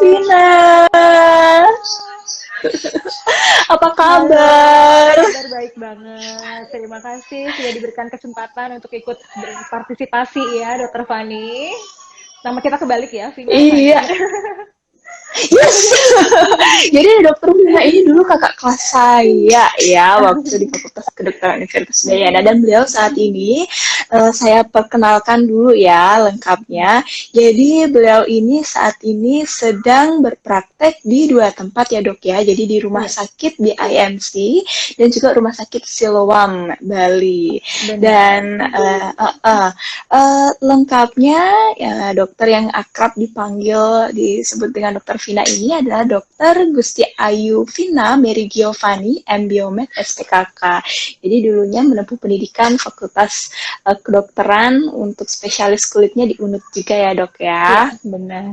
Vina. Apa Halo, kabar? kabar baik banget. Terima kasih sudah diberikan kesempatan untuk ikut berpartisipasi ya, Dokter Fani. Nama kita kebalik ya, Vina Iya, Fani. yes. Jadi dokter Vina ini dulu kakak kelas saya ya waktu di Fakultas Kedokteran Universitas Udayana dan beliau saat ini saya perkenalkan dulu ya lengkapnya. Jadi beliau ini saat ini sedang berpraktek di dua tempat ya dok ya. Jadi di rumah Iya, sakit di IMC dan juga rumah sakit Siloam Bali. benar. Dan lengkapnya ya, dokter yang akrab dipanggil disebut dengan dokter Vina ini adalah dokter Gusti Ayu Vina Mary Giovanni MBiomed SPKK. Jadi dulunya menempuh pendidikan Fakultas Kedokteran untuk spesialis kulitnya di UNUD juga ya dok Iya, ya. benar.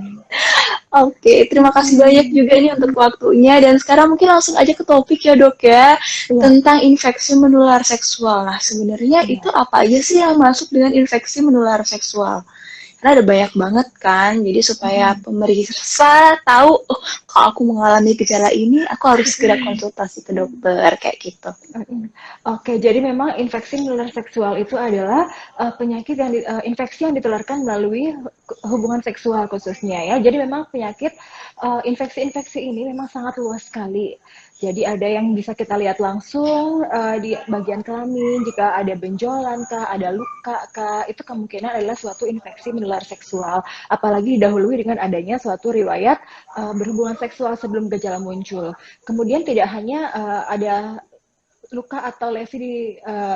Oke, terima kasih banyak juga nih untuk waktunya dan sekarang mungkin langsung aja ke topik ya dok ya Iya, tentang infeksi menular seksual. Nah sebenarnya itu iya. apa aja sih yang masuk dengan infeksi menular seksual? Karena ada banyak banget kan, jadi supaya pemeriksa tahu, oh kalau aku mengalami gejala ini, aku harus segera konsultasi ke dokter, kayak gitu. Oke, jadi memang infeksi menular seksual itu adalah penyakit yang infeksi yang ditularkan melalui hubungan seksual khususnya ya. Jadi memang penyakit infeksi-infeksi ini memang sangat luas sekali. Jadi ada yang bisa kita lihat langsung di bagian kelamin, jika ada benjolan kah, ada luka kah, itu kemungkinan adalah suatu infeksi menular seksual. Apalagi didahului dengan adanya suatu riwayat berhubungan seksual sebelum gejala muncul. Kemudian tidak hanya ada luka atau lesi di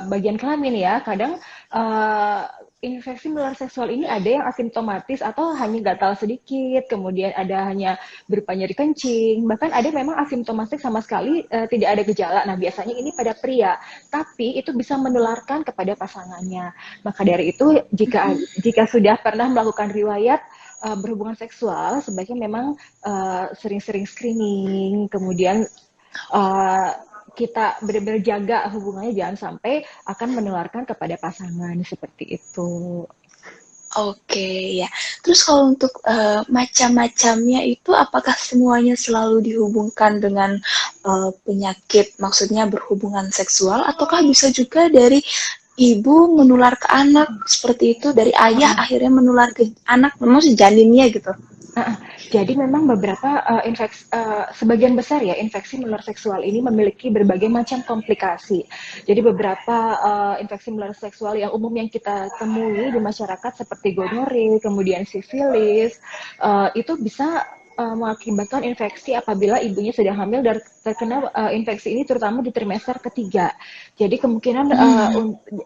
bagian kelamin ya. Kadang uh, infeksi menular seksual ini ada yang asimptomatis atau hanya gatal sedikit, kemudian ada hanya berupa nyeri kencing, bahkan ada memang asimptomatik sama sekali tidak ada gejala. Nah, biasanya ini pada pria, tapi itu bisa menularkan kepada pasangannya. Maka dari itu jika sudah pernah melakukan riwayat berhubungan seksual, sebaiknya memang sering-sering screening, kemudian uh, kita benar-benar jaga hubungannya jangan sampai akan menularkan kepada pasangan seperti itu. Oke, ya. Terus kalau untuk macam-macamnya itu, apakah semuanya selalu dihubungkan dengan penyakit, maksudnya berhubungan seksual, ataukah bisa juga dari ibu menular ke anak, seperti itu, dari ayah akhirnya menular ke anak, maksudnya janinnya gitu? Jadi memang beberapa sebagian besar ya infeksi menular seksual ini memiliki berbagai macam komplikasi. Jadi beberapa infeksi menular seksual yang umum yang kita temui di masyarakat seperti gonore, kemudian sifilis, itu bisa mengakibatkan infeksi apabila ibunya sedang hamil dan terkena infeksi ini terutama di trimester ketiga. Jadi kemungkinan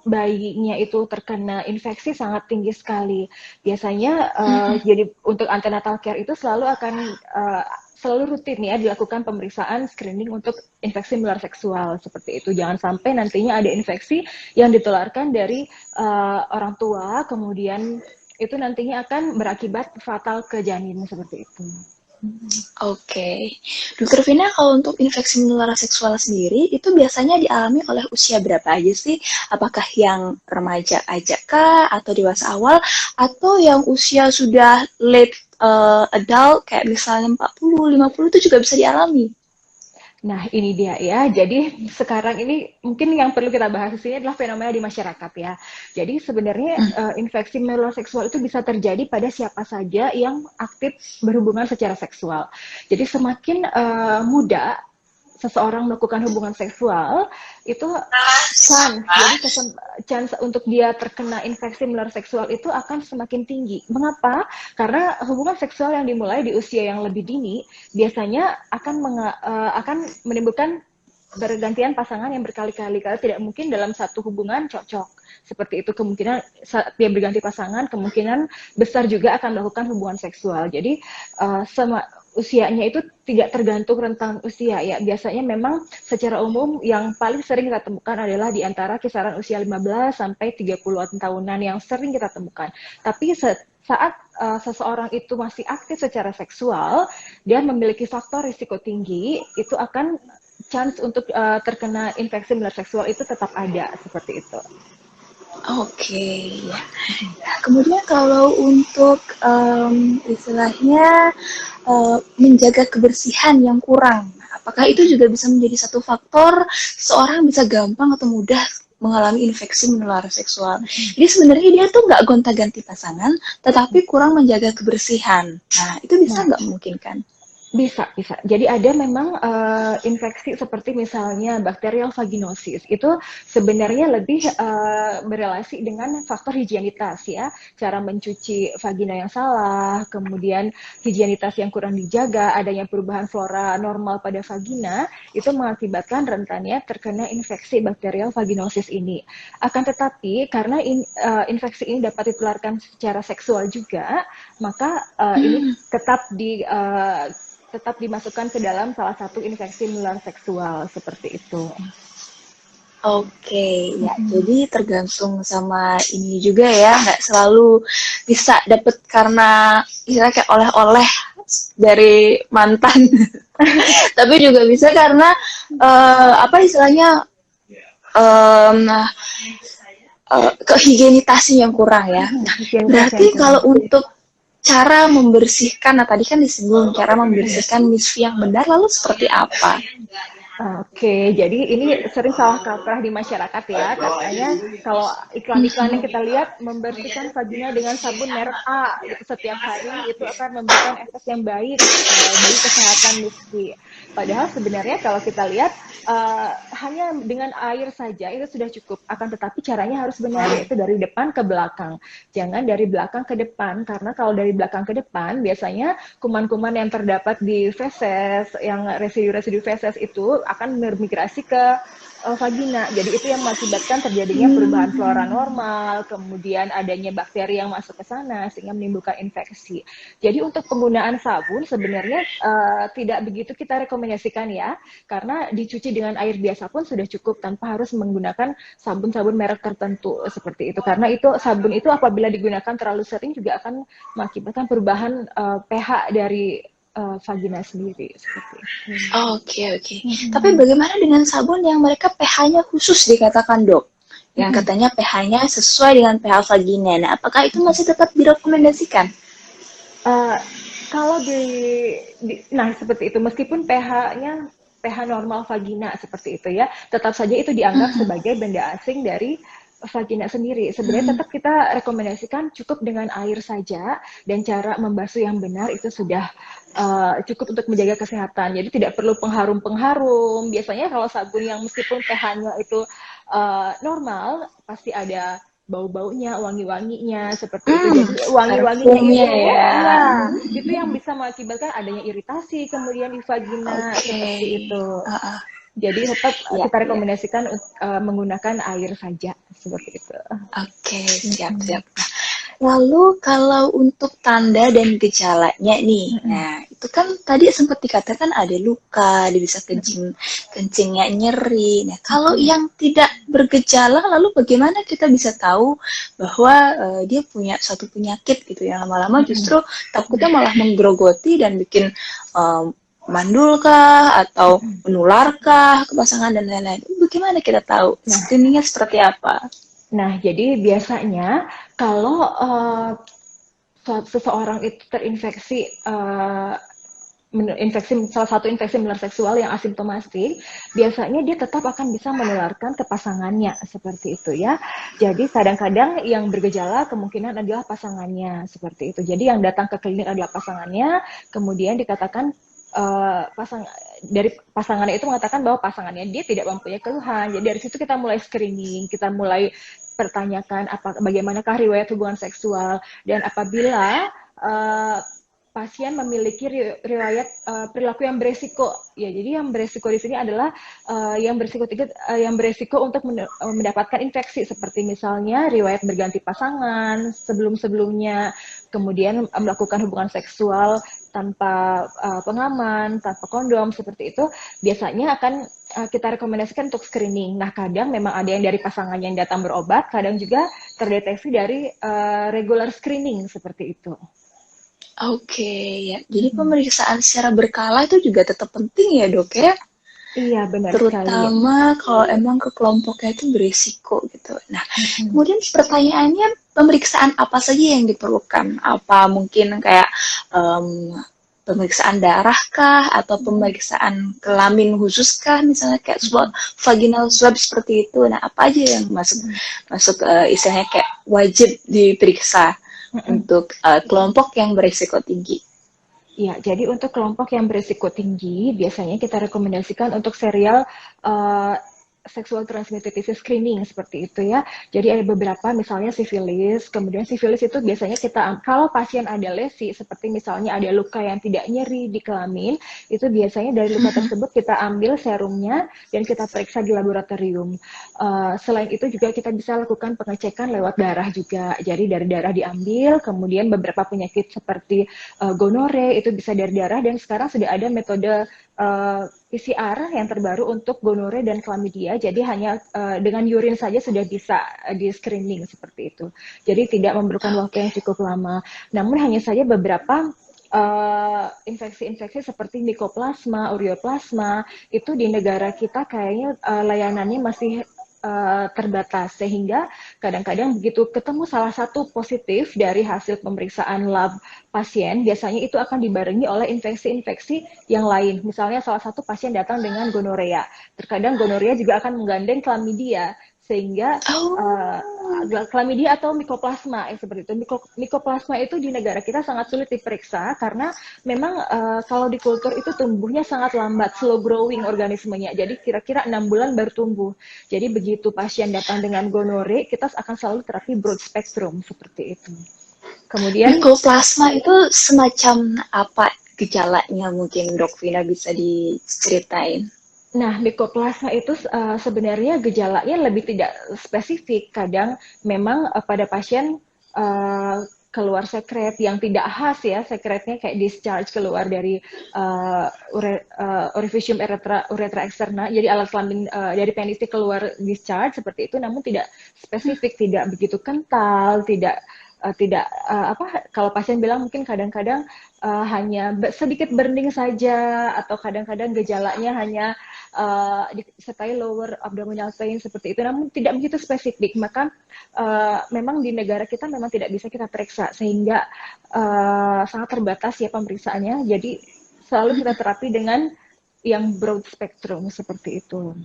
bayinya itu terkena infeksi sangat tinggi sekali. Biasanya jadi untuk antenatal care itu selalu rutin ya dilakukan pemeriksaan screening untuk infeksi menular seksual seperti itu. Jangan sampai nantinya ada infeksi yang ditularkan dari orang tua, kemudian itu nantinya akan berakibat fatal ke janin seperti itu. Oke, Dokter Vina, kalau untuk infeksi menular seksual sendiri, itu biasanya dialami oleh usia berapa aja sih? Apakah yang remaja aja kah, atau dewasa awal, atau yang usia sudah late adult, kayak misalnya 40, 50, itu juga bisa dialami? Nah, ini dia ya. Jadi sekarang ini mungkin yang perlu kita bahas di sini adalah fenomena di masyarakat ya. Jadi sebenarnya infeksi menular seksual itu bisa terjadi pada siapa saja yang aktif berhubungan secara seksual. Jadi semakin muda seseorang melakukan hubungan seksual itu chance untuk dia terkena infeksi menular seksual itu akan semakin tinggi. Mengapa? Karena hubungan seksual yang dimulai di usia yang lebih dini biasanya akan menimbulkan bergantian pasangan yang berkali-kali karena tidak mungkin dalam satu hubungan cocok seperti itu. Kemungkinan saat dia berganti pasangan kemungkinan besar juga akan melakukan hubungan seksual. Jadi usianya itu tidak tergantung rentang usia ya. Biasanya memang secara umum yang paling sering kita temukan adalah di antara kisaran usia 15 sampai 30-an tahunan yang sering kita temukan. Tapi saat seseorang itu masih aktif secara seksual dan memiliki faktor risiko tinggi, itu akan chance untuk terkena infeksi menular seksual itu tetap ada seperti itu. Oke, ya. Kemudian kalau untuk istilahnya menjaga kebersihan yang kurang. Apakah itu juga bisa menjadi satu faktor seorang bisa gampang atau mudah mengalami infeksi menular seksual? Jadi sebenarnya dia tuh nggak gonta-ganti pasangan, tetapi kurang menjaga kebersihan. Nah, itu bisa Nah, nggak memungkinkan? bisa, bisa. Jadi ada memang infeksi seperti misalnya bakterial vaginosis. Itu sebenarnya lebih berelasi dengan faktor higienitas ya. Cara mencuci vagina yang salah, kemudian higienitas yang kurang dijaga, adanya perubahan flora normal pada vagina, itu mengakibatkan rentannya terkena infeksi bakterial vaginosis ini. Akan tetapi karena infeksi ini dapat ditularkan secara seksual juga, maka ini tetap dimasukkan ke dalam salah satu infeksi menular seksual seperti itu. Oke, ya. Jadi tergantung sama ini juga ya, nggak selalu bisa dapet karena istilah kayak oleh-oleh dari mantan, tapi juga bisa karena apa istilahnya kehigienitasnya yang kurang ya. Nah, Higienitas yang berarti kurang. kalau untuk cara membersihkan, nah tadi kan disinggung cara membersihkan misfi yang benar, lalu seperti apa? Oke, jadi ini sering salah kaprah di masyarakat ya. Katanya kalau iklan-iklan yang kita lihat membersihkan vagina dengan sabun merek A gitu setiap hari itu akan memberikan efek yang baik bagi kesehatan misfi. Padahal sebenarnya kalau kita lihat hanya dengan air saja itu sudah cukup. Akan tetapi caranya harus benar yaitu dari depan ke belakang. Jangan dari belakang ke depan karena kalau dari belakang ke depan biasanya kuman-kuman yang terdapat di feses, yang residu-residu feses itu akan bermigrasi ke vagina. Jadi itu yang mengakibatkan terjadinya perubahan flora normal, kemudian adanya bakteri yang masuk ke sana sehingga menimbulkan infeksi. Jadi untuk penggunaan sabun sebenarnya tidak begitu kita rekomendasikan ya, karena dicuci dengan air biasa pun sudah cukup tanpa harus menggunakan sabun-sabun merek tertentu seperti itu. Karena itu sabun itu apabila digunakan terlalu sering juga akan mengakibatkan perubahan pH dari vagina sendiri seperti itu. Oke, oke. Tapi bagaimana dengan sabun yang mereka pH-nya khusus dikatakan dok? Yang katanya pH-nya sesuai dengan pH vagina. Nah, apakah itu masih tetap direkomendasikan? Uh, kalau nah seperti itu meskipun pH normal vagina seperti itu ya, tetap saja itu dianggap sebagai benda asing dari vagina sendiri. Sebenarnya tetap kita rekomendasikan cukup dengan air saja dan cara membasuh yang benar itu sudah cukup untuk menjaga kesehatan. Jadi tidak perlu pengharum-pengharum. Biasanya kalau sabun yang meskipun pH-nya itu normal pasti ada bau-baunya, wangi-wanginya seperti itu. Jadi wangi-wanginya itu, Parfumnya ya. ya, itu yang bisa mengakibatkan adanya iritasi kemudian di vagina Oke. seperti itu. Uh-uh. Jadi tetap Ya, kita ya. rekomendasikan menggunakan air saja seperti itu. Oke, siap, siap. Lalu kalau untuk tanda dan gejalanya nih, nah itu kan tadi sempat dikatakan ada luka, dia bisa kencingnya nyeri. Nah kalau yang tidak bergejala, lalu bagaimana kita bisa tahu bahwa dia punya suatu penyakit gitu yang lama-lama justru takutnya malah menggerogoti dan bikin mandulkah atau menularkah ke pasangan dan lain-lain. Bagaimana kita tahu? Screeningnya seperti apa? Nah, jadi biasanya kalau seseorang itu terinfeksi salah satu infeksi menular seksual yang asimptomatik, biasanya dia tetap akan bisa menularkan ke pasangannya seperti itu ya. Jadi kadang-kadang yang bergejala kemungkinan adalah pasangannya seperti itu. Jadi yang datang ke klinik adalah pasangannya, kemudian dikatakan dari pasangannya itu mengatakan bahwa pasangannya dia tidak mempunyai keluhan. Jadi dari situ kita mulai screening, kita mulai pertanyakan bagaimanakah riwayat hubungan seksual, dan apabila pasien memiliki riwayat perilaku yang beresiko, ya jadi yang beresiko di sini adalah yang beresiko untuk mendapatkan infeksi seperti misalnya riwayat berganti pasangan sebelum-sebelumnya, kemudian melakukan hubungan seksual tanpa pengaman, tanpa kondom seperti itu, biasanya akan kita rekomendasikan untuk screening. Nah, kadang memang ada yang dari pasangan yang datang berobat, kadang juga terdeteksi dari regular screening seperti itu. Oke, ya. Jadi pemeriksaan secara berkala itu juga tetap penting ya, Dok ya? Iya, benar sekali. Terutama kalau emang ke kelompoknya itu berisiko gitu. Nah, kemudian pertanyaannya pemeriksaan apa saja yang diperlukan? Apa mungkin kayak pemeriksaan darah kah atau pemeriksaan kelamin khusus kah, misalnya kayak swab, vaginal swab seperti itu. Nah, apa aja yang masuk masuk istilahnya kayak wajib diperiksa untuk kelompok yang berisiko tinggi? Ya, jadi untuk kelompok yang berisiko tinggi, biasanya kita rekomendasikan untuk serial uh, sexual transmitted disease screening seperti itu ya. Jadi ada beberapa, misalnya sifilis. Kemudian sifilis itu biasanya kita, kalau pasien ada lesi, seperti misalnya ada luka yang tidak nyeri di kelamin, itu biasanya dari luka tersebut kita ambil serumnya dan kita periksa di laboratorium. Selain itu juga kita bisa lakukan pengecekan lewat darah juga. Jadi dari darah diambil, kemudian beberapa penyakit seperti gonore itu bisa dari darah, dan sekarang sudah ada metode PCR yang terbaru untuk gonore dan chlamydia. Jadi hanya dengan urin saja sudah bisa di screening seperti itu. Jadi tidak memerlukan waktu yang cukup lama. Namun hanya saja beberapa infeksi-infeksi seperti mycoplasma, ureaplasma itu di negara kita kayaknya layanannya masih terbatas, sehingga kadang-kadang begitu ketemu salah satu positif dari hasil pemeriksaan lab pasien, biasanya itu akan dibarengi oleh infeksi-infeksi yang lain. Misalnya salah satu pasien datang dengan gonorea, terkadang gonorea juga akan menggandeng chlamydia, sehingga chlamydia atau mycoplasma seperti itu. Mycoplasma itu di negara kita sangat sulit diperiksa karena memang kalau di kultur itu tumbuhnya sangat lambat, slow growing organismenya. Jadi kira-kira 6 bulan baru tumbuh. Jadi begitu pasien datang dengan gonore, kita akan selalu terapi broad spectrum seperti itu. Kemudian Mycoplasma itu semacam apa gejalanya, mungkin Dok Vina bisa diceritain? Nah, mycoplasma itu sebenarnya gejalanya lebih tidak spesifik. Kadang memang pada pasien keluar sekret yang tidak khas ya, sekretnya kayak discharge keluar dari orificium uretra externa, jadi alat kelamin dari penisnya keluar discharge seperti itu, namun tidak spesifik, tidak begitu kental, tidak kalau pasien bilang mungkin kadang-kadang hanya sedikit burning saja, atau kadang-kadang gejalanya hanya disertai lower abdominal pain seperti itu, namun tidak begitu spesifik. Maka memang di negara kita memang tidak bisa kita periksa, sehingga sangat terbatas ya pemeriksaannya. Jadi selalu kita terapi dengan yang broad spectrum seperti itu.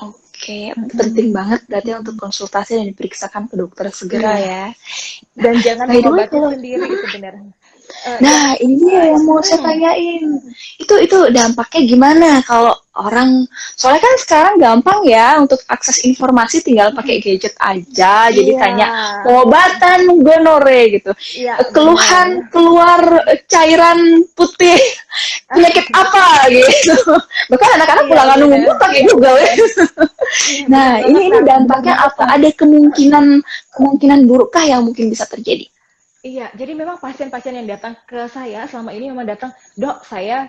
Oke, penting banget berarti untuk konsultasi dan diperiksakan ke dokter segera ya. Dan jangan mengobati sendiri sebenarnya. Nah, ini dia yang mau saya tanyain. Itu dampaknya gimana kalau orang, soalnya kan sekarang gampang ya untuk akses informasi, tinggal pakai gadget aja. Jadi tanya pengobatan gonore gitu. Keluhan keluar cairan putih, penyakit apa gitu. Bahkan anak-anak pulang nunggu pakai Google ya. Nah, ini dampaknya apa? Ada kemungkinan burukkah yang mungkin bisa terjadi? Iya, jadi memang pasien-pasien yang datang ke saya selama ini memang datang, Dok, saya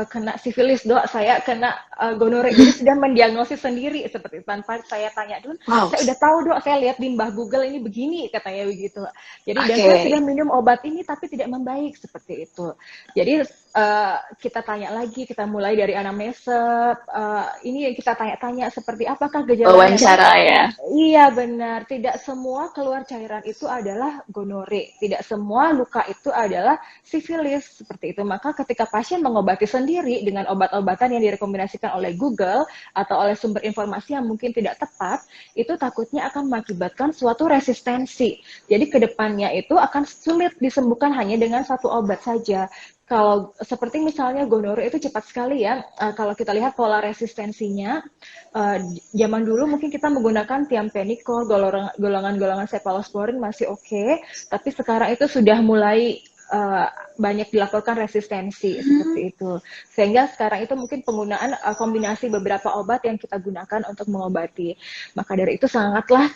kena sifilis, Dok, saya kena gonore. Jadi sudah mendiagnosis sendiri seperti itu, tanpa saya tanya dulu. Wow. Saya udah tahu, Dok, saya lihat di Mbah Google ini begini, katanya begitu. Jadi dan saya sudah minum obat ini tapi tidak membaik seperti itu. Jadi kita tanya lagi, kita mulai dari anamnese, ini kita tanya-tanya seperti apakah gejalanya. Wawancara ya. Iya benar, tidak semua keluar cairan itu adalah gonore, tidak semua luka itu adalah sifilis seperti itu. Maka ketika pasien mengobati sendiri dengan obat-obatan yang direkomendasikan oleh Google atau oleh sumber informasi yang mungkin tidak tepat, itu takutnya akan mengakibatkan suatu resistensi. Jadi kedepannya itu akan sulit disembuhkan hanya dengan satu obat saja. Kalau seperti misalnya gonore itu cepat sekali ya, kalau kita lihat pola resistensinya, zaman dulu mungkin kita menggunakan thiamphenicol, golongan-golongan cephalosporin masih oke, tapi sekarang itu sudah mulai banyak dilaporkan resistensi seperti itu. Sehingga sekarang itu mungkin penggunaan kombinasi beberapa obat yang kita gunakan untuk mengobati. Maka dari itu sangatlah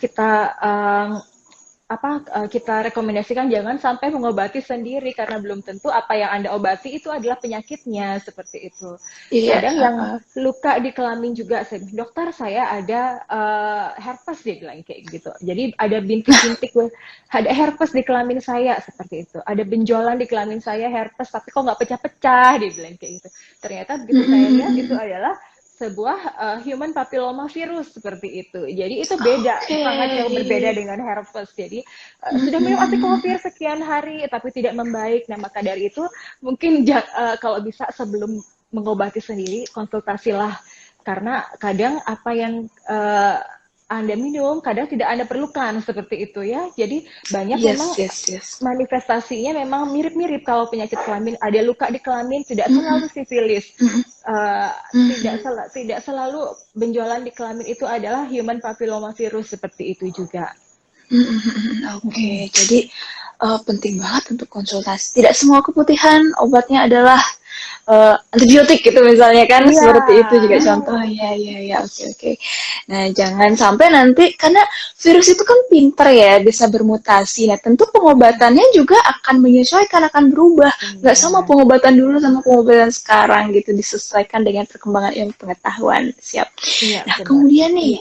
kita rekomendasikan jangan sampai mengobati sendiri, karena belum tentu apa yang Anda obati itu adalah penyakitnya seperti itu. Kadang yang luka di kelamin juga, dokter saya ada herpes, dia bilang kayak gitu. Jadi ada bintik-bintik, ada herpes di kelamin saya seperti itu. Ada benjolan di kelamin saya herpes, tapi kok nggak pecah-pecah, dia bilang kayak gitu. Ternyata begitu saya lihat itu adalah sebuah human papilloma virus seperti itu. Jadi itu beda, Oke. sangat jauh berbeda dengan herpes. Jadi sudah minum Mm-mm. acyclovir sekian hari tapi tidak membaik. Nah, maka dari itu mungkin kalau bisa sebelum mengobati sendiri konsultasilah, karena kadang apa yang anda minum kadang tidak Anda perlukan seperti itu ya. Jadi banyak memang Yes, yes, yes. manifestasinya memang mirip-mirip. Kalau penyakit kelamin, ada luka di kelamin, tidak Mm-mm. selalu sifilis. Mm-mm. Uh, Mm-mm. tidak selalu benjolan di kelamin itu adalah human papilloma virus seperti itu juga. Oke, jadi penting banget untuk konsultasi. Tidak semua keputihan obatnya adalah antibiotik gitu misalnya kan, Iya. seperti itu juga contoh. Ya, ya, ya. Oke, oke. Nah, jangan sampai nanti karena virus itu kan pinter ya, bisa bermutasi. Nah, tentu pengobatannya juga akan menyesuaikan, akan berubah. Nggak sama Benar. pengobatan dulu sama pengobatan sekarang gitu, disesuaikan dengan perkembangan ilmu pengetahuan. Siap. Iya, Nah, benar. kemudian nih,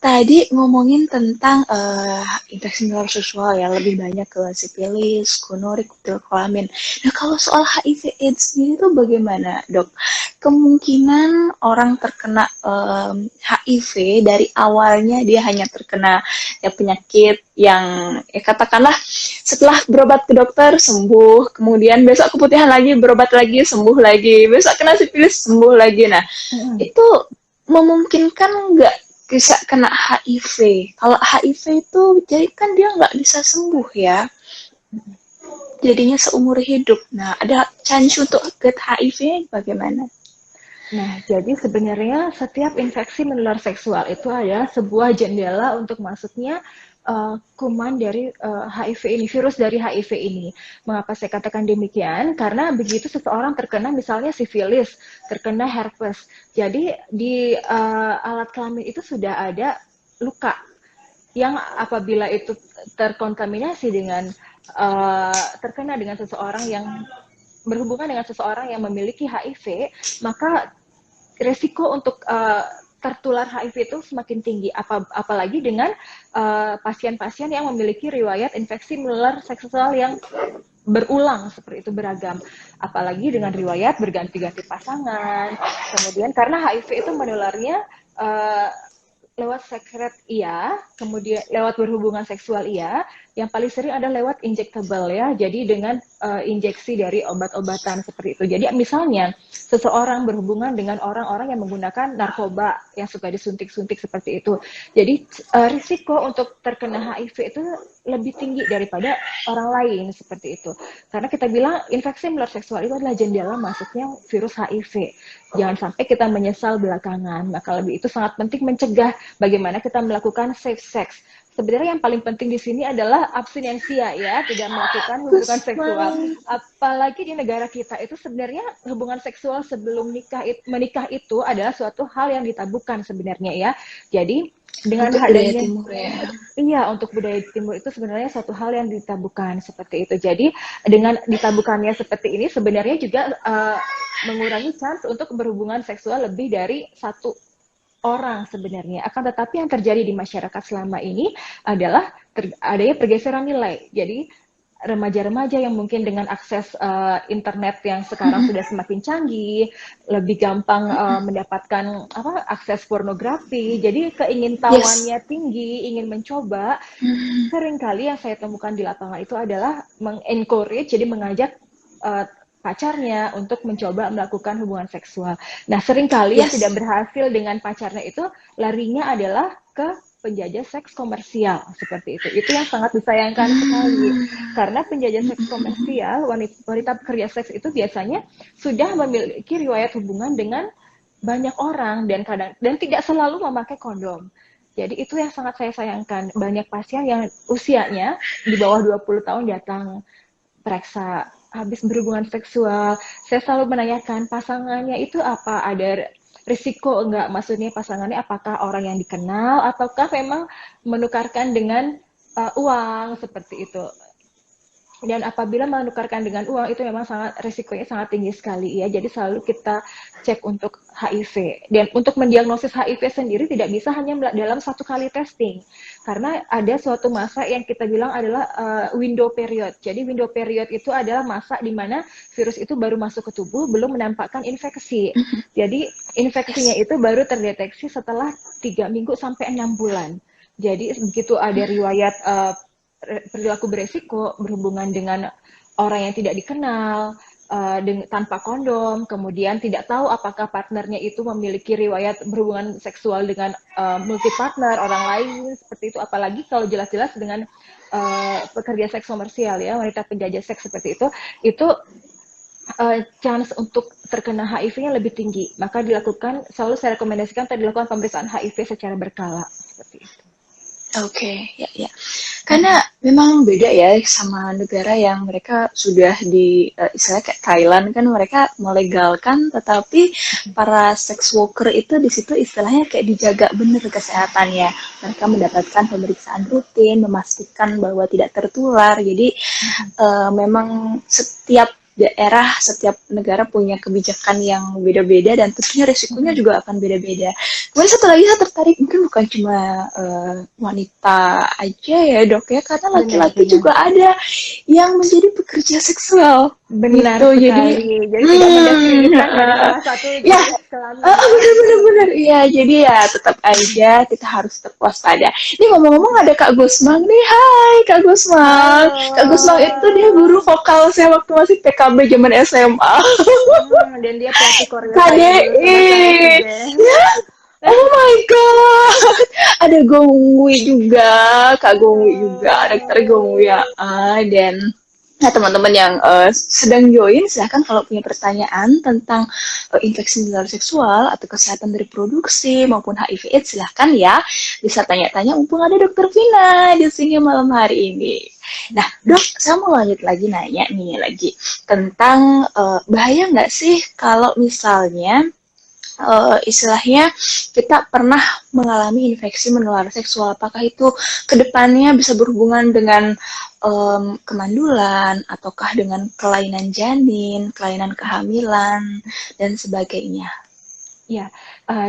tadi ngomongin tentang infeksi menular seksual ya, lebih banyak ke sipilis, gonorik, kelamin. Nah, kalau soal HIV/AIDS ini tuh bagaimana, Dok? Kemungkinan orang terkena HIV dari awalnya dia hanya terkena ya penyakit yang katakanlah setelah berobat ke dokter sembuh, kemudian besok keputihan lagi berobat lagi sembuh lagi, besok kena sipilis sembuh lagi. Nah, itu memungkinkan nggak bisa kena HIV? Kalau HIV itu jadi kan dia nggak bisa sembuh ya, jadinya seumur hidup. Nah, ada chance untuk get HIV bagaimana? Nah, jadi sebenarnya setiap infeksi menular seksual itu adalah sebuah jendela untuk masuknya kuman dari HIV ini, virus dari HIV ini. Mengapa saya katakan demikian? Karena begitu seseorang terkena misalnya sifilis, terkena herpes, jadi di alat kelamin itu sudah ada luka yang apabila itu terkontaminasi dengan terkena dengan seseorang yang berhubungan dengan seseorang yang memiliki HIV, maka resiko untuk tertular HIV itu semakin tinggi, apalagi dengan pasien-pasien yang memiliki riwayat infeksi menular seksual yang berulang seperti itu, beragam, apalagi dengan riwayat berganti-ganti pasangan. Kemudian karena HIV itu menularnya uh, lewat sekret iya, kemudian lewat berhubungan seksual iya, yang paling sering ada lewat injectable ya, jadi dengan injeksi dari obat-obatan seperti itu. Jadi misalnya seseorang berhubungan dengan orang-orang yang menggunakan narkoba yang suka disuntik-suntik seperti itu. Jadi risiko untuk terkena HIV itu lebih tinggi daripada orang lain seperti itu. Karena kita bilang infeksi menular seksual itu adalah jendela masuknya virus HIV. Jangan sampai kita menyesal belakangan. Maka lebih itu sangat penting mencegah bagaimana kita melakukan safe sex. Sebenarnya yang paling penting di sini adalah abstinensia ya, tidak melakukan hubungan seksual. Apalagi di negara kita itu sebenarnya hubungan seksual sebelum menikah itu adalah suatu hal yang ditabukan sebenarnya ya. Jadi dengan Untuk budaya adanya timur ya. iya, untuk budaya timur itu sebenarnya satu hal yang ditabukan seperti itu. Jadi dengan ditabukannya seperti ini sebenarnya juga mengurangi chance untuk berhubungan seksual lebih dari satu orang sebenarnya. Akan tetapi yang terjadi di masyarakat selama ini adalah adanya pergeseran nilai. Jadi remaja-remaja yang mungkin dengan akses internet yang sekarang sudah semakin canggih, lebih gampang mendapatkan akses pornografi. Jadi Yes. keingintahuannya tinggi, ingin mencoba. Seringkali yang saya temukan di lapangan itu adalah mengencourage, jadi mengajak pacarnya untuk mencoba melakukan hubungan seksual. Nah, seringkali yang tidak Yes. berhasil dengan pacarnya itu larinya adalah ke penjajah seks komersial seperti itu. Itu yang sangat disayangkan sekali. Karena penjajah seks komersial, wanita pekerja seks itu biasanya sudah memiliki riwayat hubungan dengan banyak orang dan tidak selalu memakai kondom. Jadi itu yang sangat saya sayangkan. Banyak pasien yang usianya di bawah 20 tahun datang periksa habis berhubungan seksual. Saya selalu menanyakan pasangannya itu apa, ada risiko enggak, maksudnya pasangannya apakah orang yang dikenal ataukah memang menukarkan dengan uang seperti itu. Dan apabila menukarkan dengan uang itu memang risikonya sangat tinggi sekali ya. Jadi selalu kita cek untuk HIV. Dan untuk mendiagnosis HIV sendiri tidak bisa hanya dalam satu kali testing. Karena ada suatu masa yang kita bilang adalah window period. Jadi window period itu adalah masa di mana virus itu baru masuk ke tubuh, belum menampakkan infeksi. Jadi Infeksinya Yes. itu baru terdeteksi setelah 3 minggu sampai 6 bulan. Jadi begitu ada riwayat perilaku beresiko berhubungan dengan orang yang tidak dikenal, tanpa kondom, kemudian tidak tahu apakah partnernya itu memiliki riwayat berhubungan seksual dengan multi partner orang lain seperti itu, apalagi kalau jelas-jelas dengan pekerja seks komersial ya, wanita penjajah seks seperti itu chance untuk terkena HIV-nya lebih tinggi. Maka selalu saya rekomendasikan dilakukan pemeriksaan HIV secara berkala seperti itu. Oke, ya, ya. Karena memang beda ya sama negara yang mereka sudah istilahnya kayak Thailand kan mereka melegalkan, tetapi para sex worker itu di situ istilahnya kayak dijaga benar kesehatannya. Mereka mendapatkan pemeriksaan rutin, memastikan bahwa tidak tertular. Jadi memang setiap daerah, setiap negara punya kebijakan yang beda-beda dan tentunya resikonya juga akan beda-beda. Kemudian satu lagi saya tertarik mungkin bukan cuma wanita aja ya dok ya, karena laki-laki Benar-benar. juga ada yang menjadi pekerja seksual Benar gitu. Jadi sekali. Jadi tidak mendefinisikan dari salah satu ya, jenis kelamin ya. bener-bener iya. Jadi ya tetap aja kita harus tetap waspada. Ini ngomong-ngomong ada Kak Gusmang nih. Hai Kak Gusmang. Kak Gusmang Halo. itu dia guru vokal saya waktu masih PKB zaman SMA. Dan dia pelatih koreo saya dulu sama saya KDI. juga. Ya, oh my god. Ada Gongwi juga, Kak Gongwi juga, Dokter Gongwi ya. Dan nah teman-teman yang sedang join, silahkan kalau punya pertanyaan tentang infeksi menular seksual atau kesehatan reproduksi maupun HIV/AIDS, silahkan ya bisa tanya-tanya. Mumpung ada Dokter Vina di sini malam hari ini. Nah, dok, saya mau lanjut lagi nanya nih lagi tentang bahaya nggak sih kalau misalnya istilahnya kita pernah mengalami infeksi menular seksual, apakah itu kedepannya bisa berhubungan dengan kemandulan ataukah dengan kelainan janin, kelainan kehamilan dan sebagainya. Ya,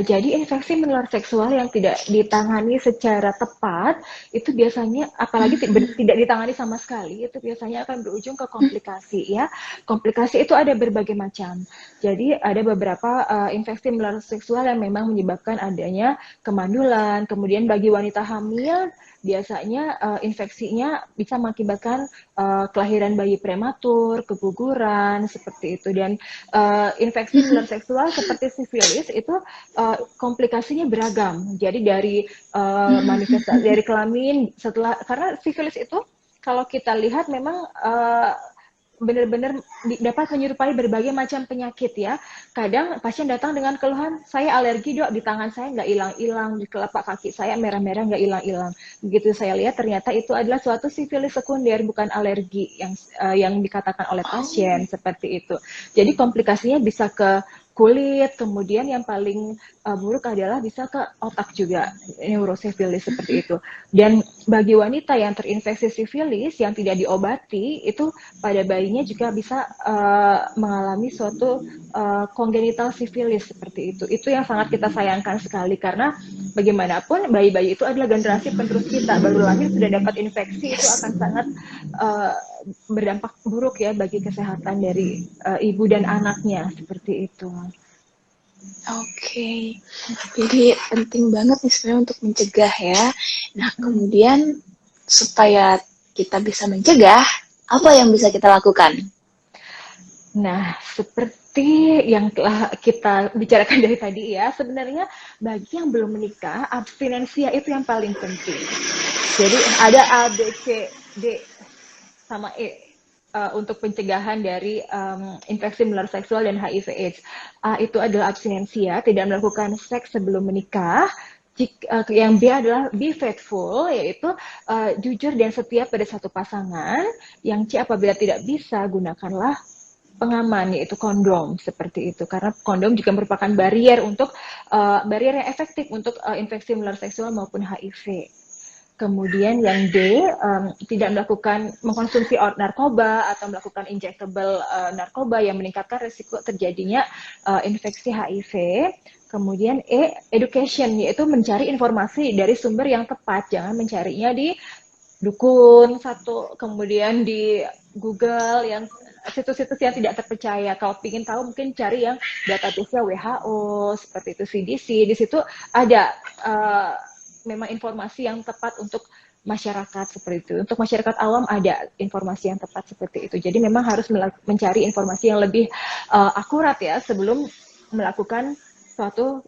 jadi infeksi menular seksual yang tidak ditangani secara tepat itu biasanya, apalagi tidak ditangani sama sekali, itu biasanya akan berujung ke komplikasi ya. Komplikasi itu ada berbagai macam. Jadi ada beberapa infeksi menular seksual yang memang menyebabkan adanya kemandulan. Kemudian bagi wanita hamil biasanya infeksinya bisa mengakibatkan kelahiran bayi prematur, keguguran seperti itu. Dan infeksi menular seksual seperti sifilis itu komplikasinya beragam. Jadi dari manifestasi dari kelamin karena sifilis itu kalau kita lihat memang benar-benar dapat menyerupai berbagai macam penyakit ya. Kadang pasien datang dengan keluhan, saya alergi dok, di tangan saya nggak hilang-hilang, di telapak kaki saya merah-merah nggak hilang-hilang. Begitu saya lihat ternyata itu adalah suatu sifilis sekunder, bukan alergi yang dikatakan oleh pasien seperti itu. Jadi komplikasinya bisa ke kulit, kemudian yang paling buruk adalah bisa ke otak juga, neurosifilis seperti itu. Dan bagi wanita yang terinfeksi sifilis yang tidak diobati, itu pada bayinya juga bisa mengalami suatu congenital sifilis seperti itu. Itu yang sangat kita sayangkan sekali karena bagaimanapun bayi-bayi itu adalah generasi penerus kita. Baru lahir sudah dapat infeksi, itu akan sangat berdampak buruk ya bagi kesehatan dari ibu dan anaknya seperti itu. Oke, jadi penting banget nih sebenarnya untuk mencegah ya. Nah, kemudian supaya kita bisa mencegah, apa yang bisa kita lakukan? Nah, seperti yang telah kita bicarakan dari tadi ya, sebenarnya bagi yang belum menikah, abstinensia itu yang paling penting. Jadi ada A, B, C, D, sama E untuk pencegahan dari infeksi menular seksual dan HIV/AIDS. A itu adalah abstinensia, tidak melakukan seks sebelum menikah. Yang B adalah be faithful, yaitu jujur dan setia pada satu pasangan. Yang C apabila tidak bisa, gunakanlah pengaman yaitu kondom seperti itu, karena kondom juga merupakan barrier yang efektif untuk infeksi menular seksual maupun HIV. Kemudian yang D, tidak mengkonsumsi narkoba atau melakukan injectable narkoba yang meningkatkan risiko terjadinya infeksi HIV. Kemudian E, education, yaitu mencari informasi dari sumber yang tepat, jangan mencarinya di dukun satu, kemudian di Google yang situs-situs yang tidak terpercaya. Kalau ingin tahu mungkin cari yang database-nya WHO seperti itu, CDC. Di situ ada memang informasi yang tepat untuk masyarakat seperti itu. Untuk masyarakat awam ada informasi yang tepat seperti itu. Jadi memang harus mencari informasi yang lebih akurat ya sebelum melakukan suatu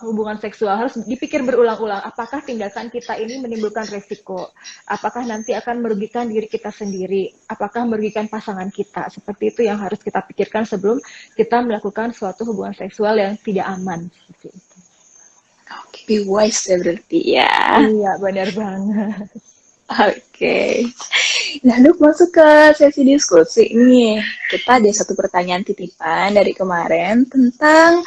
hubungan seksual. Harus dipikir berulang-ulang apakah tindakan kita ini menimbulkan resiko, apakah nanti akan merugikan diri kita sendiri, apakah merugikan pasangan kita. Seperti itu yang harus kita pikirkan sebelum kita melakukan suatu hubungan seksual yang tidak aman seperti itu. Oke, be wise ya berarti ya. Iya, benar banget. Oke. Nah, Dok, masuk ke sesi diskusi nih. Kita ada satu pertanyaan titipan dari kemarin tentang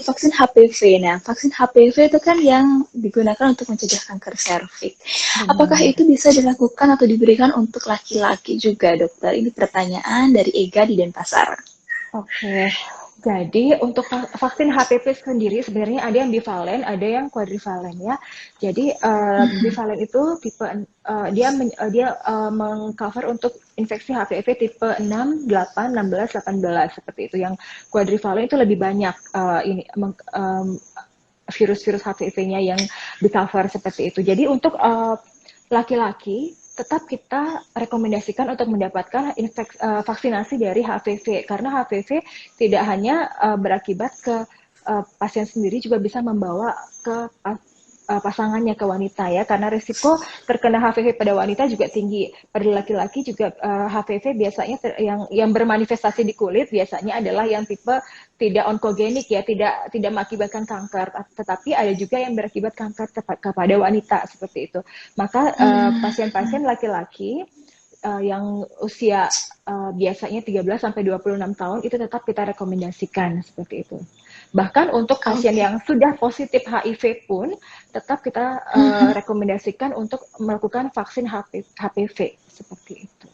vaksin HPV. Nah, vaksin HPV itu kan yang digunakan untuk mencegah kanker serviks. Apakah itu bisa dilakukan atau diberikan untuk laki-laki juga, dokter? Ini pertanyaan dari Ega di Denpasar. Oke. Jadi untuk vaksin HPV sendiri sebenarnya ada yang bivalen, ada yang quadrivalen ya. Jadi bivalen itu tipe dia mengcover untuk infeksi HPV tipe 6, 8, 16, 18 seperti itu. Yang quadrivalen itu lebih banyak virus-virus HPV-nya yang di-cover seperti itu. Jadi untuk laki-laki tetap kita rekomendasikan untuk mendapatkan vaksinasi dari HPV karena HPV tidak hanya berakibat ke pasien sendiri, juga bisa membawa ke pasangannya, ke wanita ya, karena risiko terkena HPV pada wanita juga tinggi. Pada laki-laki juga HPV biasanya yang bermanifestasi di kulit biasanya adalah yang tipe tidak onkogenik ya, tidak mengakibatkan kanker, tetapi ada juga yang berakibat kanker kepada wanita seperti itu. Maka pasien-pasien laki-laki yang usia biasanya 13 sampai 26 tahun itu tetap kita rekomendasikan seperti itu. Bahkan untuk pasien yang sudah positif HIV pun tetap kita rekomendasikan untuk melakukan vaksin HPV seperti itu.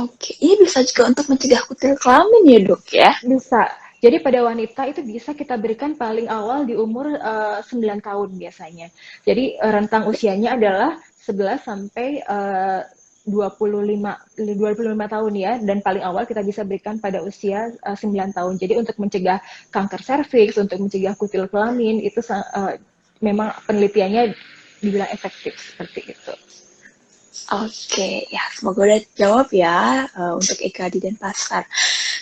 Oke, ini bisa juga untuk mencegah kutil kelamin ya, Dok ya? Bisa. Jadi pada wanita itu bisa kita berikan paling awal di umur 9 tahun biasanya. Jadi rentang usianya adalah 11 sampai 25 tahun ya, dan paling awal kita bisa berikan pada usia 9 tahun. Jadi untuk mencegah kanker serviks, untuk mencegah kutil kelamin itu memang penelitiannya dibilang efektif seperti itu. Oke, ya semoga udah jawab ya untuk Eka di Denpasar.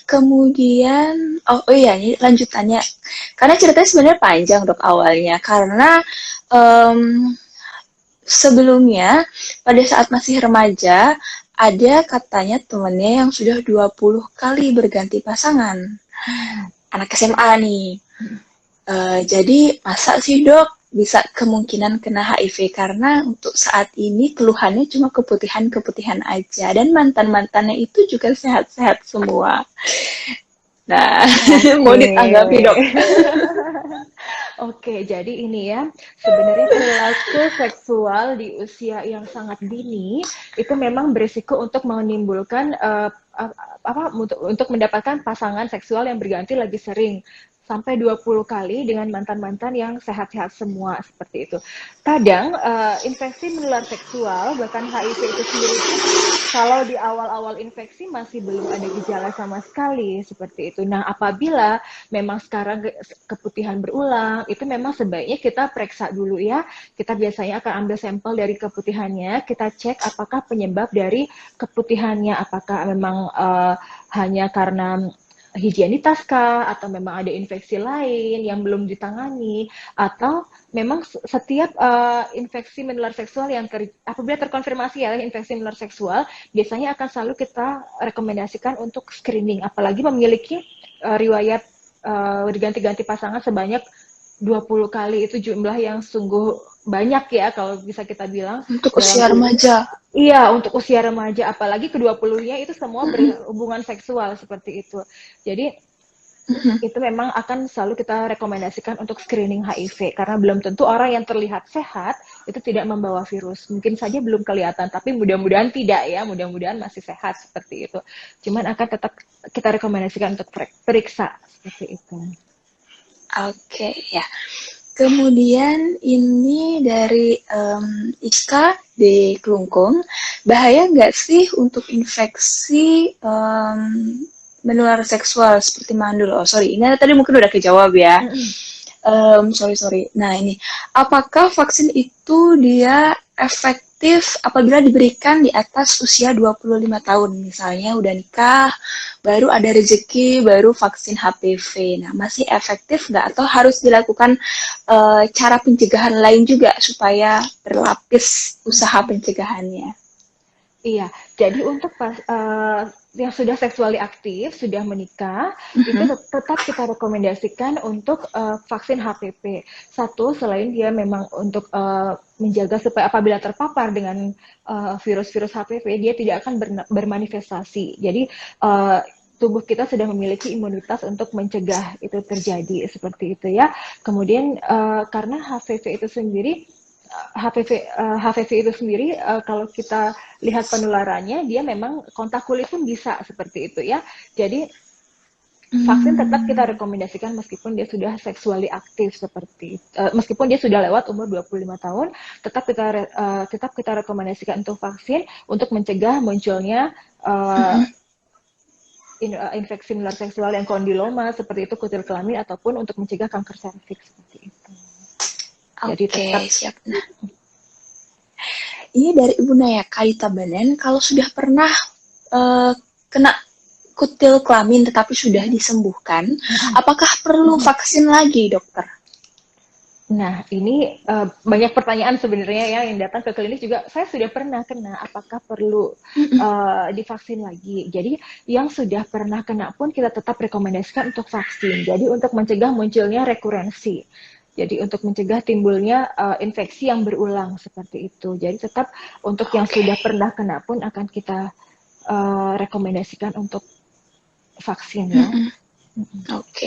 Kemudian, oh iya, ini lanjutannya. Karena ceritanya sebenarnya panjang dok awalnya. Karena sebelumnya, pada saat masih remaja, ada katanya temennya yang sudah 20 kali berganti pasangan. Anak SMA nih. Jadi, masa sih dok bisa kemungkinan kena HIV? Karena untuk saat ini keluhannya cuma keputihan-keputihan aja. Dan mantan-mantannya itu juga sehat-sehat semua. Nah, mau ditanggapi dok? Oke, jadi ini ya, sebenarnya perilaku seksual di usia yang sangat dini itu memang berisiko untuk menimbulkan untuk mendapatkan pasangan seksual yang berganti lebih sering, sampai 20 kali dengan mantan-mantan yang sehat-sehat semua seperti itu. Kadang infeksi menular seksual, bahkan HIV itu sendiri kalau di awal-awal infeksi masih belum ada gejala sama sekali seperti itu. Nah, apabila memang sekarang keputihan berulang, itu memang sebaiknya kita periksa dulu ya. Kita biasanya akan ambil sampel dari keputihannya, kita cek apakah penyebab dari keputihannya, apakah memang hanya karena higienitas kah, atau memang ada infeksi lain yang belum ditangani, atau memang setiap infeksi menular seksual yang apabila terkonfirmasi ya infeksi menular seksual, biasanya akan selalu kita rekomendasikan untuk screening, apalagi memiliki riwayat berganti-ganti pasangan sebanyak 20 kali, itu jumlah yang sungguh banyak ya kalau bisa kita bilang. Untuk usia remaja. Iya, untuk usia remaja, apalagi ke-20-nya itu semua berhubungan seksual seperti itu. Jadi itu memang akan selalu kita rekomendasikan untuk screening HIV, karena belum tentu orang yang terlihat sehat itu tidak membawa virus. Mungkin saja belum kelihatan, tapi mudah-mudahan tidak ya, mudah-mudahan masih sehat seperti itu. Cuman akan tetap kita rekomendasikan untuk periksa seperti itu. Oke, ya. Kemudian ini dari Ika di Kelungkung, bahaya nggak sih untuk infeksi menular seksual seperti mandul? Oh sorry, ini tadi mungkin udah kejawab ya. Sorry. Nah ini, apakah vaksin itu dia efektif apabila diberikan di atas usia 25 tahun? Misalnya udah nikah, baru ada rezeki, baru vaksin HPV. Nah, masih efektif nggak? Atau harus dilakukan cara pencegahan lain juga supaya berlapis usaha pencegahannya? Iya, jadi untuk yang sudah seksually aktif, sudah menikah, itu tetap kita rekomendasikan untuk vaksin HPV. Satu, selain dia memang untuk menjaga supaya apabila terpapar dengan virus-virus HPV, dia tidak akan bermanifestasi. Jadi tubuh kita sudah memiliki imunitas untuk mencegah itu terjadi seperti itu ya. Kemudian karena HPV itu sendiri HPV itu sendiri kalau kita lihat penularannya dia memang kontak kulit pun bisa seperti itu ya. Jadi vaksin tetap kita rekomendasikan meskipun dia sudah seksually aktif seperti meskipun dia sudah lewat umur 25 tahun, tetap kita rekomendasikan untuk vaksin untuk mencegah munculnya infeksi menular seksual yang kondiloma seperti itu, kutil kelamin, ataupun untuk mencegah kanker serviks seperti itu. Jadi tetap siap. Nah, ini dari Ibu Naya Kaita Banen, kalau sudah pernah kena kutil kelamin tetapi sudah disembuhkan, apakah perlu vaksin lagi, dokter? Nah, ini banyak pertanyaan sebenarnya ya yang datang ke klinik juga. Saya sudah pernah kena, apakah perlu divaksin lagi? Jadi yang sudah pernah kena pun kita tetap rekomendasikan untuk vaksin. Jadi untuk mencegah munculnya rekurensi. Jadi untuk mencegah timbulnya infeksi yang berulang seperti itu. Jadi tetap untuk yang sudah pernah kena pun akan kita rekomendasikan untuk vaksin ya.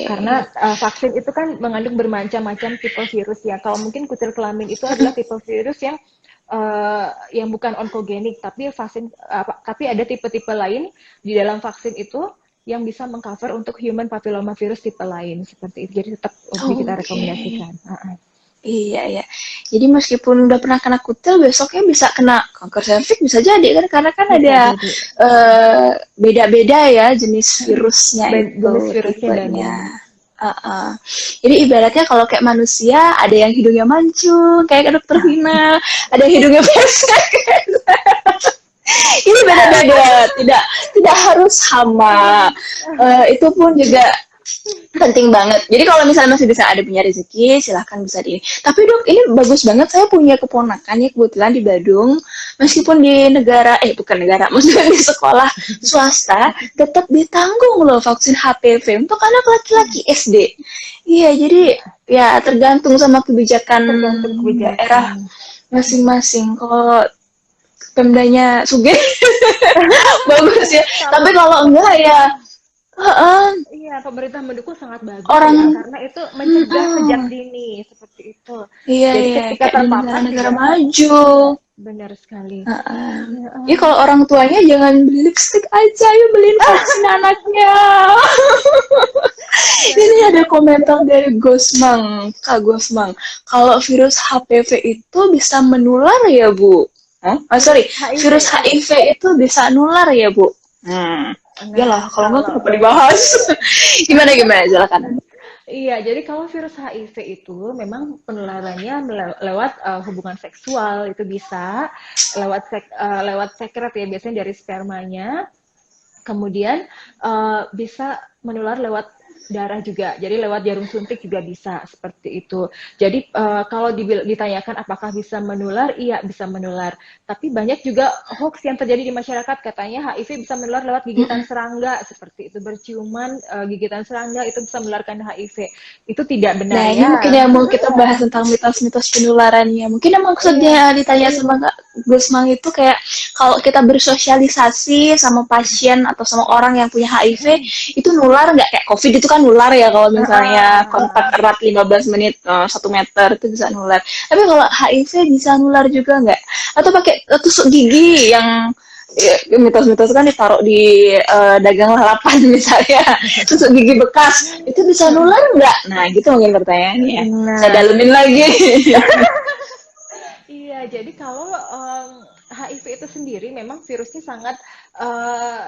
Karena vaksin itu kan mengandung bermacam-macam tipe virus ya. Kalau mungkin kutil kelamin itu adalah tipe virus yang bukan onkogenik, tapi tapi ada tipe-tipe lain di dalam vaksin itu yang bisa mengcover untuk human papilloma virus tipe lain seperti itu. Jadi tetap kita rekomendasikan. Iya. Jadi meskipun udah pernah kena kutil, besoknya bisa kena kanker serviks bisa jadi kan, karena kan ada beda-beda ya jenis virusnya itu. Jenis virusnya. Jadi ibaratnya kalau kayak manusia ada yang hidungnya mancung kayak dokter Vina, ada yang hidungnya pesek. Ini beda-beda, tidak harus sama. Itu pun juga penting banget. Jadi kalau misalnya masih bisa ada punya rezeki, silahkan bisa di. Tapi dok, ini bagus banget. Saya punya keponakan ya kebetulan di Badung. Meskipun di bukan negara, maksudnya di sekolah swasta, tetap ditanggung loh vaksin HPV untuk anak laki-laki SD. Iya, jadi ya tergantung sama kebijakan daerah masing-masing. Kalau Pemdanya Sugih bagus ya. Tapi kalau enggak ya iya, pemerintah mendukung sangat bagus orang ya, karena itu mencegah sejak dini seperti itu. Iya, jadi ketika terpapar negara maju. Benar sekali. Ya kalau orang tuanya jangan beli lipstick aja, yuk beliin vaksin anaknya. Ini ada komentar dari Gosmang, Kak Gosmang. Kalau virus HPV itu bisa menular ya, Bu? Virus HIV itu bisa nular ya, Bu? Iyalah, kalau nggak kenapa dibahas? Gimana, silakan. Iya, jadi kalau virus HIV itu memang penularannya lewat hubungan seksual, itu bisa lewat sekret ya, biasanya dari spermanya. Kemudian bisa menular lewat darah juga, jadi lewat jarum suntik juga bisa seperti itu. Jadi kalau ditanyakan apakah bisa menular, iya bisa menular. Tapi banyak juga hoax yang terjadi di masyarakat, katanya HIV bisa menular lewat gigitan serangga seperti itu, berciuman gigitan serangga itu bisa menularkan HIV. Itu tidak benar. Nah, ini mungkin yang mau kita bahas tentang mitos-mitos penularannya. Mungkin yang maksudnya ditanya sama Kak Gusmang itu kayak kalau kita bersosialisasi sama pasien atau sama orang yang punya HIV itu nular nggak, kayak COVID itu kan nular ya kalau misalnya kontak erat 15 menit 1 meter itu bisa nular. Tapi kalau HIV bisa nular juga nggak? Atau pakai tusuk gigi yang ya, mitos-mitos kan ditaruh di dagang lalapan misalnya, tusuk gigi bekas itu bisa nular nggak? Nah gitu mungkin pertanyaannya. Saya Nah, dalemin lagi. iya, jadi kalau HIV itu sendiri memang virusnya sangat eh,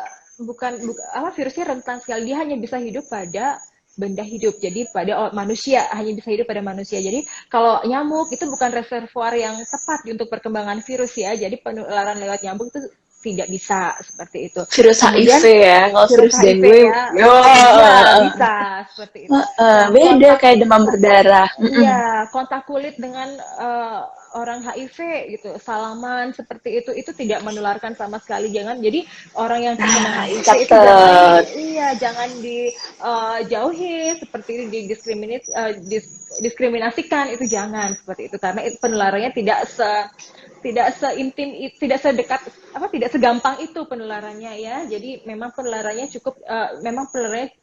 apa virusnya rentan sekali. Dia hanya bisa hidup pada benda hidup. Jadi pada manusia hanya bisa hidup pada manusia. Jadi kalau nyamuk itu bukan reservoir yang tepat untuk perkembangan virus ya. Jadi penularan lewat nyamuk itu tidak bisa seperti itu. Virus HIV Kemudian ya, kalau virus virus HIV dengue, ya, yo, ya bisa seperti itu. Nah, beda kontak kayak demam berdarah. iya, kontak kulit dengan orang HIV gitu, salaman seperti itu tidak menularkan sama sekali. Jangan jadi orang yang terkena Nah, HIV itu jangan catet. jangan dijauhi seperti itu diskriminasikan itu jangan seperti itu karena itu penularannya tidak seintim tidak sedekat apa tidak segampang itu penularannya ya. Jadi memang penularannya memang penularannya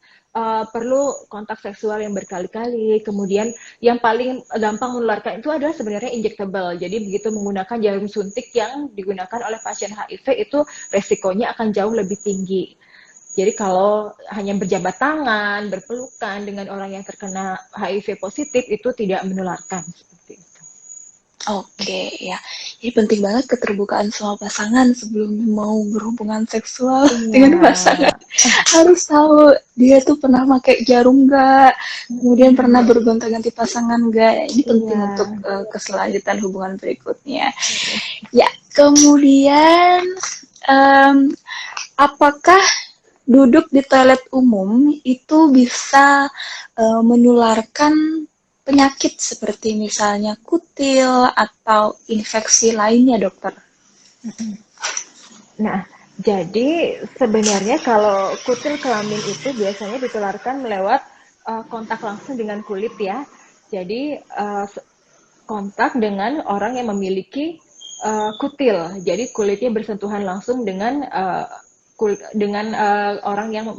perlu kontak seksual yang berkali-kali. Kemudian yang paling gampang menularkan itu adalah sebenarnya injectable. Jadi begitu menggunakan jarum suntik yang digunakan oleh pasien HIV itu resikonya akan jauh lebih tinggi. Jadi kalau hanya berjabat tangan, berpelukan dengan orang yang terkena HIV positif itu tidak menularkan seperti itu. Oke, ya. Ini penting banget keterbukaan sama pasangan sebelum mau berhubungan seksual Iya. dengan pasangan. Harus tahu dia tuh pernah pakai jarum nggak, kemudian pernah bergonta-ganti pasangan nggak. Ini penting Iya. untuk keselanjutan hubungan berikutnya. Ya, kemudian em, apakah duduk di toilet umum itu bisa menularkan penyakit seperti misalnya kutil atau infeksi lainnya, dokter? Nah, jadi sebenarnya kalau kutil kelamin itu biasanya ditularkan lewat kontak langsung dengan kulit ya. Jadi kontak dengan orang yang memiliki kutil. Jadi kulitnya bersentuhan langsung dengan orang yang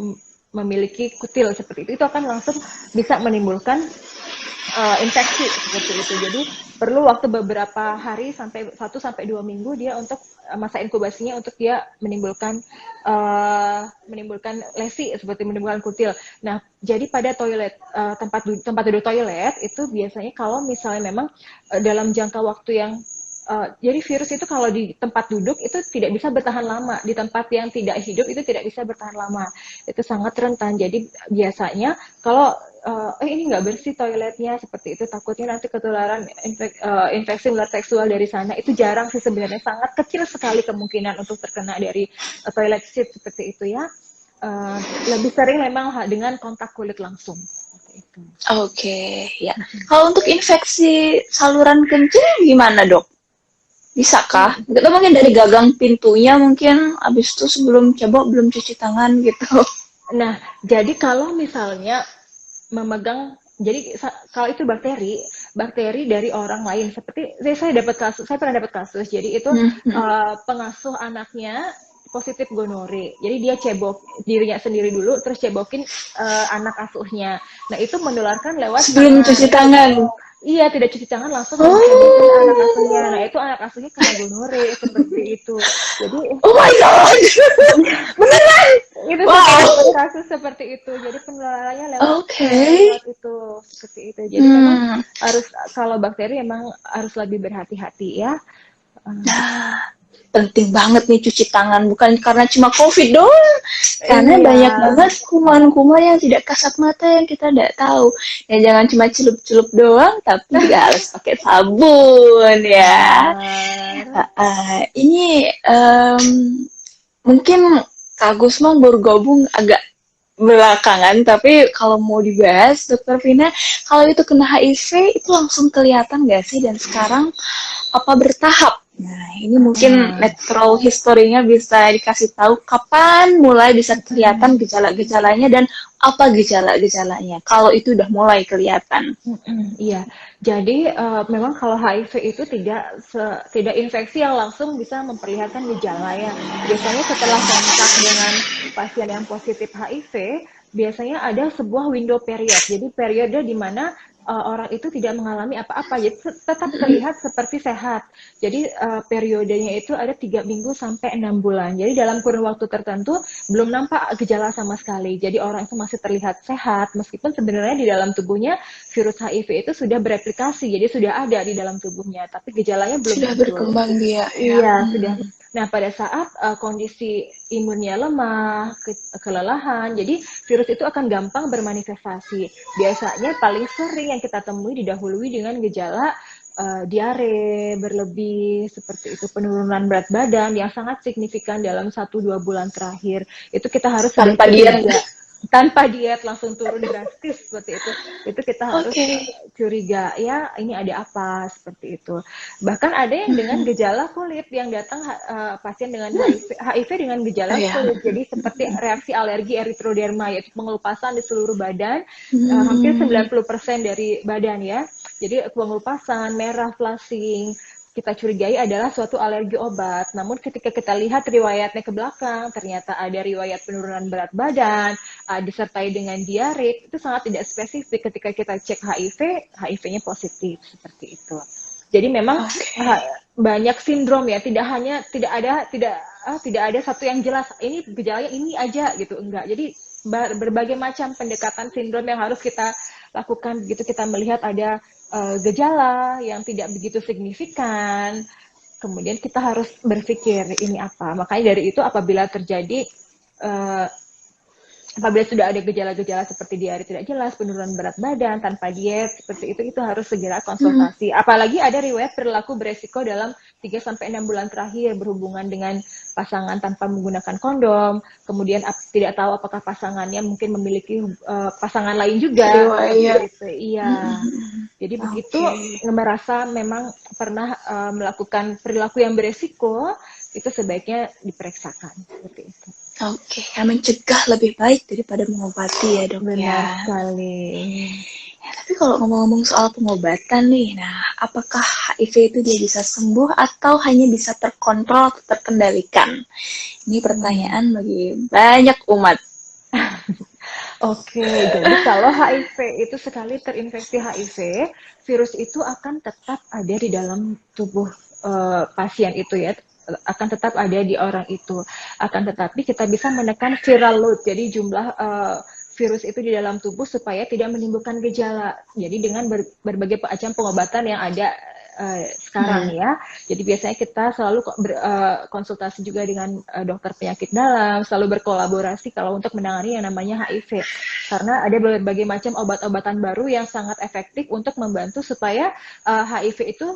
memiliki kutil seperti itu akan langsung bisa menimbulkan infeksi seperti itu. Jadi perlu waktu beberapa hari sampai 1 sampai 2 minggu dia untuk masa inkubasinya untuk dia menimbulkan lesi seperti menimbulkan kutil. Nah, jadi pada toilet tempat duduk toilet itu biasanya kalau misalnya memang dalam jangka waktu yang jadi virus itu kalau di tempat duduk itu tidak bisa bertahan lama, di tempat yang tidak hidup itu tidak bisa bertahan lama, itu sangat rentan. Jadi biasanya kalau ini nggak bersih toiletnya seperti itu, takutnya nanti ketularan infeksi menular seksual dari sana, itu jarang sih sebenarnya, sangat kecil sekali kemungkinan untuk terkena dari toilet seat seperti itu ya. Lebih sering memang dengan kontak kulit langsung. Itu. Oke, ya. Kalau untuk infeksi saluran kencing gimana, dok? Bisakah? Kita mungkin dari gagang pintunya mungkin abis itu sebelum coba belum cuci tangan gitu. Nah, jadi kalau misalnya memegang jadi kalau itu bakteri dari orang lain seperti saya pernah dapat kasus jadi itu pengasuh anaknya positif gonore jadi dia cebok dirinya sendiri dulu terus cebokin anak asuhnya. Nah itu menularkan lewat Sebelum cuci tangan. iya tidak cuci tangan langsung mencebokin anak asuhnya. Nah itu anak asuhnya kena gonore seperti itu. Jadi Oh my god. Beneran? itu Wow. kasus seperti itu. Jadi penularannya lewat Oke. itu seperti itu. Jadi memang harus kalau bakteri emang harus lebih berhati-hati ya. Nah, penting banget nih cuci tangan bukan karena cuma COVID doang. Karena Iya. banyak banget kuman-kuman yang tidak kasat mata yang kita tidak tahu. Ya jangan cuma celup-celup doang, tapi juga harus pakai sabun ya. Ini mungkin Kak Gusma baru gabung agak belakangan, tapi kalau mau dibahas, Dokter Vina, kalau itu kena HIV itu langsung kelihatan nggak sih? Dan sekarang apa bertahap? Nah, ini mungkin natural history-nya bisa dikasih tahu kapan mulai bisa kelihatan gejala-gejalanya dan apa gejala-gejalanya. Kalau itu udah mulai kelihatan. Iya, jadi memang kalau HIV itu tidak infeksi yang langsung bisa memperlihatkan gejala ya. Biasanya setelah kontak dengan pasien yang positif HIV, biasanya ada sebuah window period. Jadi periode di mana orang itu tidak mengalami apa-apa, jadi tetap terlihat seperti sehat. Jadi periodenya itu ada 3 minggu sampai 6 bulan. Jadi dalam kurun waktu tertentu belum nampak gejala sama sekali. Jadi orang itu masih terlihat sehat, meskipun sebenarnya di dalam tubuhnya virus HIV itu sudah bereplikasi, jadi sudah ada di dalam tubuhnya, tapi gejalanya belum Sudah muncul. berkembang dia ya. Iya, sudah. Nah, pada saat kondisi imunnya lemah, kelelahan, jadi virus itu akan gampang bermanifestasi. Biasanya paling sering yang kita temui didahului dengan gejala diare berlebih, seperti itu, penurunan berat badan yang sangat signifikan dalam 1-2 bulan terakhir. Itu kita harus sudah Tanpa diet. curiga. Tanpa diet langsung turun drastis seperti itu kita harus Oke. curiga, ya ini ada apa, seperti itu. Bahkan ada yang dengan gejala kulit yang datang pasien dengan HIV dengan Oh gejala ya. kulit, jadi seperti reaksi alergi erythroderma, yaitu pengelupasan di seluruh badan, hampir Hmm. 90% dari badan ya. Jadi pengelupasan, merah, flushing, kita curigai adalah suatu alergi obat. Namun ketika kita lihat riwayatnya ke belakang, ternyata ada riwayat penurunan berat badan, disertai dengan diare, itu sangat tidak spesifik. Ketika kita cek HIV, HIV-nya positif, seperti itu. Jadi memang Oke. banyak sindrom ya, tidak ada satu yang jelas. Ini gejalanya ini aja gitu, enggak. Jadi berbagai macam pendekatan sindrom yang harus kita lakukan begitu kita melihat ada gejala yang tidak begitu signifikan. Kemudian kita harus berpikir ini apa. Makanya dari itu uh, apabila sudah ada gejala-gejala seperti diare tidak jelas, penurunan berat badan tanpa diet, seperti itu harus segera Hmm. konsultasi. Apalagi ada riwayat perilaku beresiko dalam 3-6 bulan terakhir berhubungan dengan pasangan tanpa menggunakan kondom, kemudian tidak tahu apakah pasangannya mungkin memiliki pasangan lain juga, Riwayat. seperti itu. Iya. Jadi begitu Oke. merasa memang pernah melakukan perilaku yang beresiko, itu sebaiknya diperiksakan, seperti itu. Oke, ya mencegah lebih baik daripada mengobati ya dok Benar ya. sekali. Ya, tapi kalau ngomong-ngomong soal pengobatan nih, nah apakah HIV itu dia bisa sembuh atau hanya bisa terkontrol atau terkendalikan? Ini pertanyaan bagi banyak umat. Oke, jadi kalau HIV itu sekali terinfeksi HIV, virus itu akan tetap ada di dalam tubuh pasien itu ya, akan tetap ada di orang itu. Akan tetapi kita bisa menekan viral load, jadi jumlah virus itu di dalam tubuh supaya tidak menimbulkan gejala. Jadi dengan berbagai macam pengobatan yang ada sekarang ya. Jadi biasanya kita selalu konsultasi juga dengan dokter penyakit dalam, selalu berkolaborasi kalau untuk menangani yang namanya HIV. Karena ada berbagai macam obat-obatan baru yang sangat efektif untuk membantu supaya HIV itu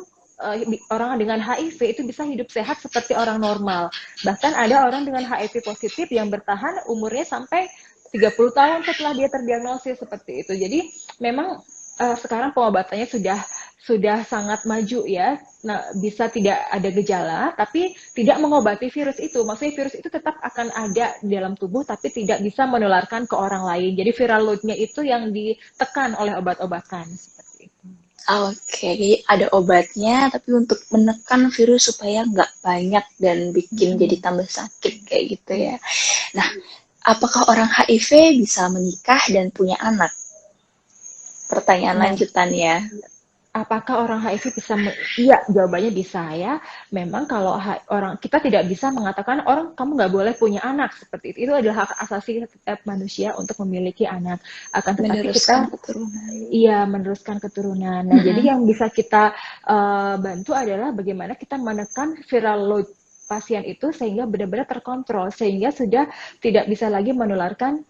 orang dengan HIV itu bisa hidup sehat seperti orang normal. Bahkan ada orang dengan HIV positif yang bertahan umurnya sampai 30 tahun setelah dia terdiagnosis, seperti itu. Jadi memang sekarang pengobatannya sudah sangat maju ya. Nah, bisa tidak ada gejala, tapi tidak mengobati virus itu. Maksudnya virus itu tetap akan ada di dalam tubuh, tapi tidak bisa menularkan ke orang lain. Jadi viral load-nya itu yang ditekan oleh obat-obatan. Seperti itu. Oke, jadi ada obatnya, tapi untuk menekan virus supaya nggak banyak dan bikin jadi tambah sakit kayak gitu ya. Nah, apakah orang HIV bisa menikah dan punya anak? Pertanyaan Nah, lanjutannya. apakah orang HIV bisa? Iya, jawabannya bisa ya. Memang kalau orang kita tidak bisa mengatakan orang kamu nggak boleh punya anak seperti itu. Itu adalah hak asasi setiap manusia untuk memiliki anak. Akan tetapi Meneruskan kita keturunan. iya meneruskan keturunan. Nah, jadi yang bisa kita bantu adalah bagaimana kita menekan viral load pasien itu sehingga benar-benar terkontrol, sehingga sudah tidak bisa lagi menularkan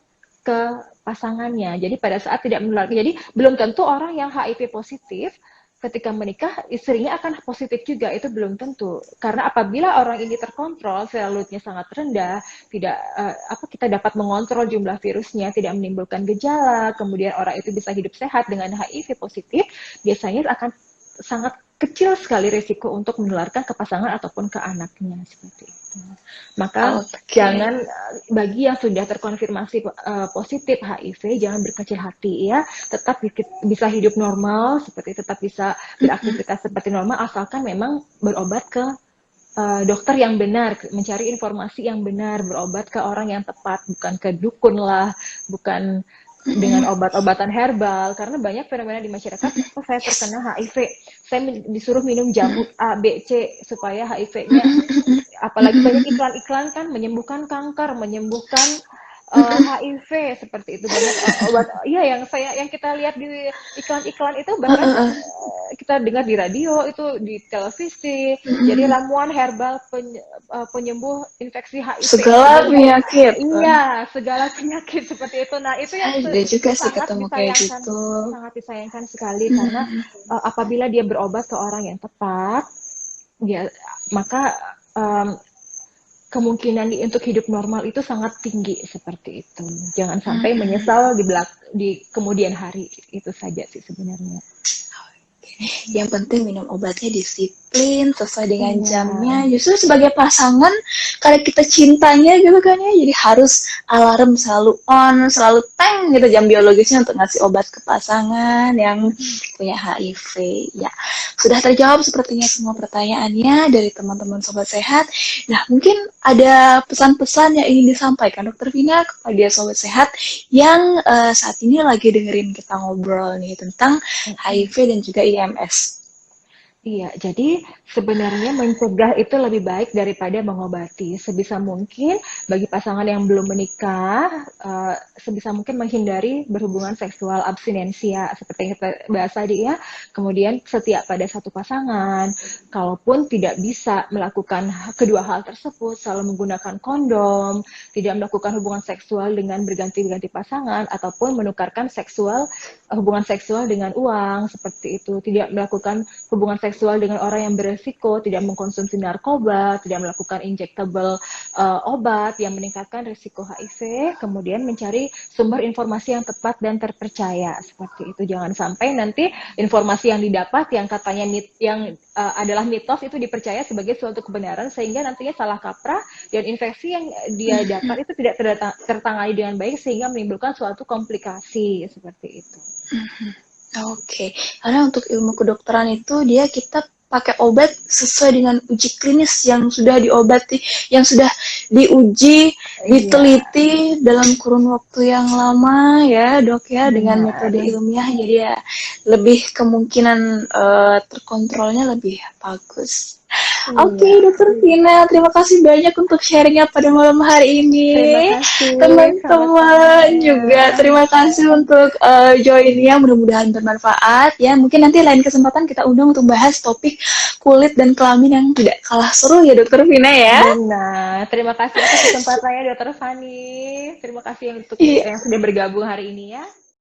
ke pasangannya. Jadi pada saat tidak menularkan, jadi belum tentu orang yang HIV positif ketika menikah istrinya akan positif juga, itu belum tentu. Karena apabila orang ini terkontrol, viral load-nya sangat rendah, tidak kita dapat mengontrol jumlah virusnya, tidak menimbulkan gejala, kemudian orang itu bisa hidup sehat dengan HIV positif, biasanya akan sangat kecil sekali risiko untuk menularkan ke pasangan ataupun ke anaknya, seperti itu. Maka jangan, bagi yang sudah terkonfirmasi positif HIV, jangan berkecil hati ya, tetap bisa hidup normal, seperti tetap bisa beraktivitas seperti normal, asalkan memang berobat ke dokter yang benar, mencari informasi yang benar, berobat ke orang yang tepat, bukan ke dukun lah, bukan dengan obat-obatan herbal, karena banyak fenomena di masyarakat, oh saya terkena HIV, saya disuruh minum jamu A, B, C supaya HIV-nya, apalagi banyak iklan-iklan kan menyembuhkan kanker, menyembuhkan HIV seperti itu, banyak obat, iya yang kita lihat di iklan-iklan itu, bahkan kita dengar di radio itu, di televisi, jadi ramuan herbal penyembuh infeksi HIV Segala sedunia. penyakit. Iya, segala penyakit seperti itu. Nah, itu yang Saya juga juga sih sangat ketemu kayak disayangkan, gitu. sangat disayangkan sekali, karena apabila dia berobat ke orang yang tepat, dia maka um, kemungkinan untuk hidup normal itu sangat tinggi seperti itu. Jangan sampai menyesal di kemudian hari, itu saja sih sebenarnya. Yang penting minum obatnya disiplin, sesuai dengan Iya, jamnya. Justru sebagai pasangan, karena kita cintanya gitu kan ya, jadi harus alarm selalu on, selalu teng gitu jam biologisnya untuk ngasih obat ke pasangan yang punya HIV. Ya, sudah terjawab sepertinya semua pertanyaannya dari teman-teman Sobat Sehat. Nah, mungkin ada pesan-pesan yang ingin disampaikan Dokter Vina kepada Sobat Sehat yang saat ini lagi dengerin kita ngobrol nih tentang HIV dan juga IMS. iya, jadi sebenarnya mencegah itu lebih baik daripada mengobati. Sebisa mungkin bagi pasangan yang belum menikah, sebisa mungkin menghindari berhubungan seksual abstinensia seperti yang kita bahas tadi ya. Kemudian setia pada satu pasangan. Kalaupun tidak bisa melakukan kedua hal tersebut, selalu menggunakan kondom, tidak melakukan hubungan seksual dengan berganti-ganti pasangan, ataupun menukarkan hubungan seksual dengan uang seperti itu, tidak melakukan hubungan seksual dengan orang yang beresiko, tidak mengkonsumsi narkoba, tidak melakukan injectable obat yang meningkatkan risiko HIV, kemudian mencari sumber informasi yang tepat dan terpercaya seperti itu. Jangan sampai nanti informasi yang didapat yang katanya adalah mitos itu dipercaya sebagai suatu kebenaran, sehingga nantinya salah kaprah dan infeksi yang dia dapat itu tidak tertangani dengan baik, sehingga menimbulkan suatu komplikasi seperti itu. Oke, karena untuk ilmu kedokteran itu kita pakai obat sesuai dengan uji klinis yang sudah diobati, yang sudah diuji, diteliti dalam kurun waktu yang lama ya dok ya, dengan metode ilmiah, jadi ya lebih kemungkinan terkontrolnya lebih bagus. Oke, Dokter Vina, terima kasih banyak untuk sharingnya pada malam hari ini. Terima kasih, Teman-teman sama-sama. juga terima kasih untuk joinnya, mudah-mudahan bermanfaat ya. Mungkin nanti lain kesempatan kita undang untuk bahas topik kulit dan kelamin yang tidak kalah seru ya Dokter Vina ya. Benar, terima kasih atas kesempatannya Dokter Fani. Terima kasih untuk yang sudah bergabung hari ini ya.